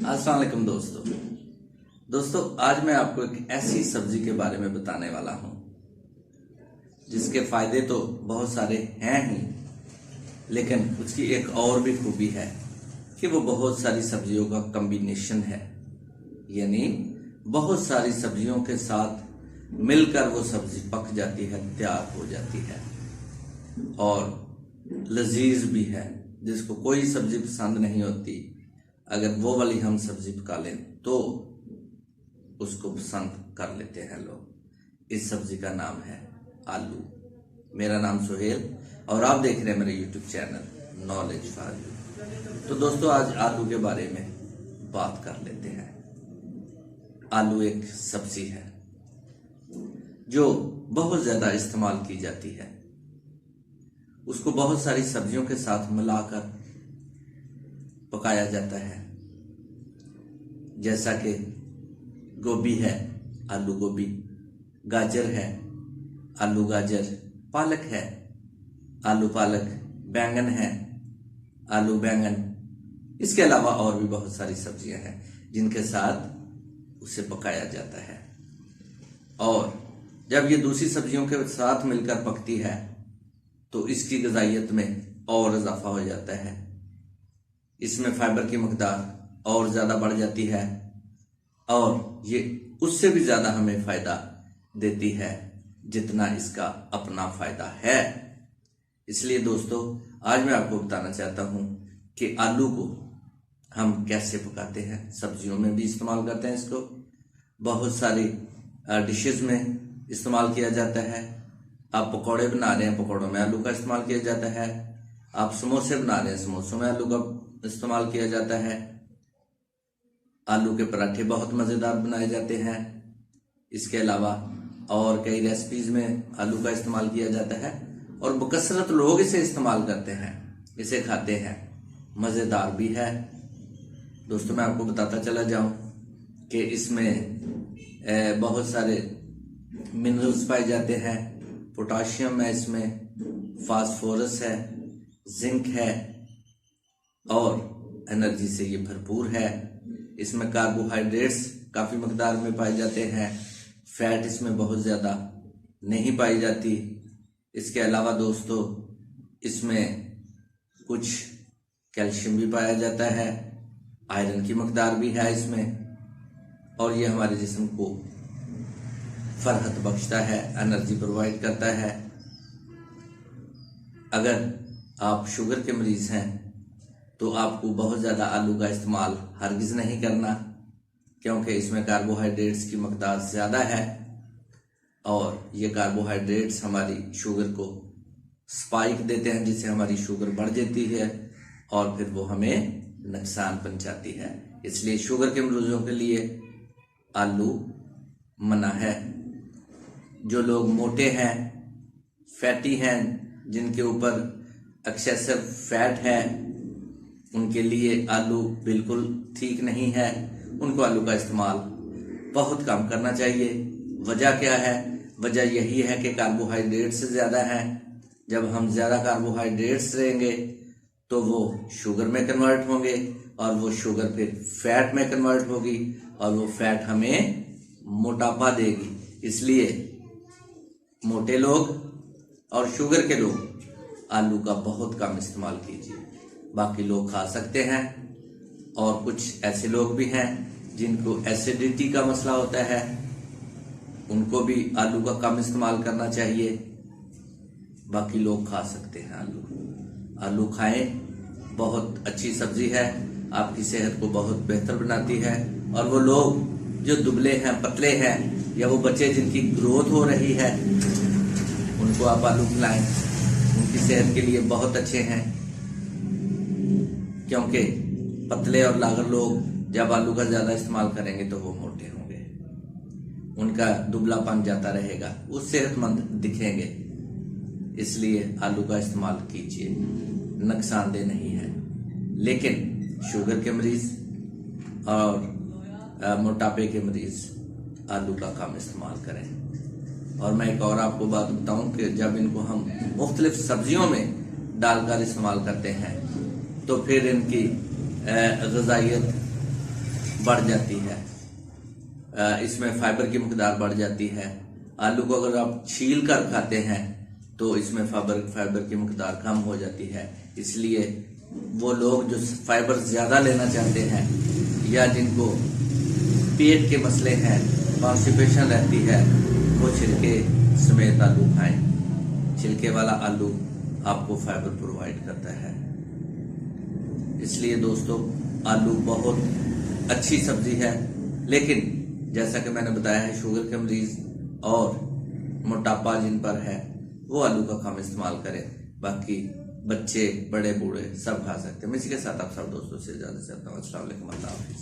अस्सलाम वालेकुम दोस्तों आज मैं आपको एक ऐसी सब्जी के बारे में बताने वाला हूं जिसके फायदे तो बहुत सारे हैं ही, लेकिन उसकी एक और भी खूबी है कि वो बहुत सारी सब्जियों का कॉम्बिनेशन है। यानी बहुत सारी सब्जियों के साथ मिलकर वो सब्जी पक जाती है, तैयार हो जाती है और लजीज भी है। जिसको कोई सब्जी पसंद नहीं होती, अगर वो वाली हम सब्जी पका लें तो उसको पसंद कर लेते हैं लोग। इस सब्जी का नाम है आलू। मेरा नाम सुहेल और आप देख रहे हैं मेरे YouTube channel knowledge for you. तो दोस्तों आज आलू के बारे में बात कर लेते हैं। आलू एक सब्जी है जो बहुत ज्यादा इस्तेमाल की जाती है। उसको बहुत सारी सब्जियों के साथ मिलाकर पकाया जाता है, जैसा कि गोभी है, आलू गोभी, गाजर है, आलू गाजर, पालक है, आलू पालक, बैंगन है, आलू बैंगन। इसके अलावा और भी बहुत सारी सब्जियां हैं जिनके साथ उसे पकाया जाता है। और जब ये दूसरी सब्जियों के साथ मिलकर पकती है तो इसकी ग़िज़ाइयत में और इजाफा हो जाता है। इसमें फाइबर की मकदार और ज्यादा बढ़ जाती है और ये उससे भी ज्यादा हमें फायदा देती है जितना इसका अपना फायदा है। इसलिए दोस्तों आज मैं आपको बताना चाहता हूं कि आलू को हम कैसे पकाते हैं। सब्जियों में भी इस्तेमाल करते हैं इसको, बहुत सारी डिशेस में इस्तेमाल किया जाता है। आप पकौड़े बना रहे हैं, पकौड़ों में आलू का इस्तेमाल किया जाता है। आप समोसे बना रहे हैं, समोसों में आलू का इस्तेमाल किया जाता है। आलू के पराठे बहुत मजेदार बनाए जाते हैं। इसके अलावा और कई रेसिपीज में आलू का इस्तेमाल किया जाता है और बकसरत लोग इसे इस्तेमाल करते हैं, इसे खाते हैं, मजेदार भी है। दोस्तों मैं आपको बताता चला जाऊं कि इसमें बहुत सारे मिनरल्स पाए जाते हैं। पोटाशियम है इसमें, फास्फोरस है, जिंक है और एनर्जी से ये भरपूर है। इसमें कार्बोहाइड्रेट्स काफी मकदार में पाए जाते हैं। फैट इसमें बहुत ज्यादा नहीं पाई जाती। इसके अलावा दोस्तों इसमें कुछ कैल्शियम भी पाया जाता है, आयरन की मकदार भी है इसमें और ये हमारे जिस्म को फरहत बख्शता है, एनर्जी प्रोवाइड करता है। अगर आप शुगर के मरीज हैं तो आपको बहुत ज्यादा आलू का इस्तेमाल हरगिज नहीं करना, क्योंकि इसमें कार्बोहाइड्रेट्स की मकदार ज्यादा है और ये कार्बोहाइड्रेट्स हमारी शुगर को स्पाइक देते हैं, जिससे हमारी शुगर बढ़ जाती है और फिर वो हमें नुकसान पहुंचाती है। इसलिए शुगर के मरीजों के लिए आलू मना है। जो लोग मोटे हैं, फैटी हैं, जिनके ऊपर एक्सेसिव फैट है, उनके लिए आलू बिल्कुल ठीक नहीं है। उनको आलू का इस्तेमाल बहुत कम करना चाहिए। वजह क्या है? वजह यही है कि कार्बोहाइड्रेट्स ज्यादा हैं। जब हम ज्यादा कार्बोहाइड्रेट्स लेंगे तो वो शुगर में कन्वर्ट होंगे और वो शुगर फिर फैट में कन्वर्ट होगी और वो फैट हमें मोटापा देगी। इसलिए मोटे लोग और शुगर के लोग आलू का बहुत कम इस्तेमाल कीजिए। बाकी लोग खा सकते हैं और कुछ ऐसे लोग भी हैं जिनको एसिडिटी का मसला होता है, उनको भी आलू का कम इस्तेमाल करना चाहिए। बाकी लोग खा सकते हैं आलू खाएं, बहुत अच्छी सब्जी है, आपकी सेहत को बहुत बेहतर बनाती है। और वो लोग जो दुबले हैं, पतले हैं, या वो बच्चे जिनकी ग्रोथ हो रही है, उनको आप आलू खिलाएं, उनकी सेहत के लिए बहुत अच्छे हैं। क्योंकि पतले और लागर लोग जब आलू का ज्यादा इस्तेमाल करेंगे तो वो मोटे होंगे, उनका दुबलापन जाता रहेगा, वो सेहतमंद दिखेंगे। इसलिए आलू का इस्तेमाल कीजिए, नुकसानदेह नहीं है। लेकिन शुगर के मरीज और मोटापे के मरीज आलू का कम इस्तेमाल करें। और मैं एक और आपको बात बताऊं कि जब इनको हम मुख्तलिफ सब्जियों में डालकर इस्तेमाल करते हैं तो फिर इनकी ग़िज़ाइयत बढ़ जाती है, इसमें फाइबर की मकदार बढ़ जाती है। आलू को अगर आप छील कर खाते हैं तो इसमें फाइबर की मकदार कम हो जाती है। इसलिए वो लोग जो फाइबर ज्यादा लेना चाहते हैं या जिनको पेट के मसले हैं, कॉन्स्टिपेशन रहती है, वो छिलके समेत आलू खाएं। छिलके वाला आलू आपको फाइबर प्रोवाइड करता है। इसलिए दोस्तों आलू बहुत अच्छी सब्जी है, लेकिन जैसा कि मैंने बताया है शुगर के मरीज और मोटापा जिन पर है वो आलू का कम इस्तेमाल करें। बाकी बच्चे बड़े बूढ़े सब खा सकते हैं। मैं इसी के साथ आप सब दोस्तों से इजाजत चाहता हूँ। अस्सलाम वालेकुम, अल्लाह हाफिज।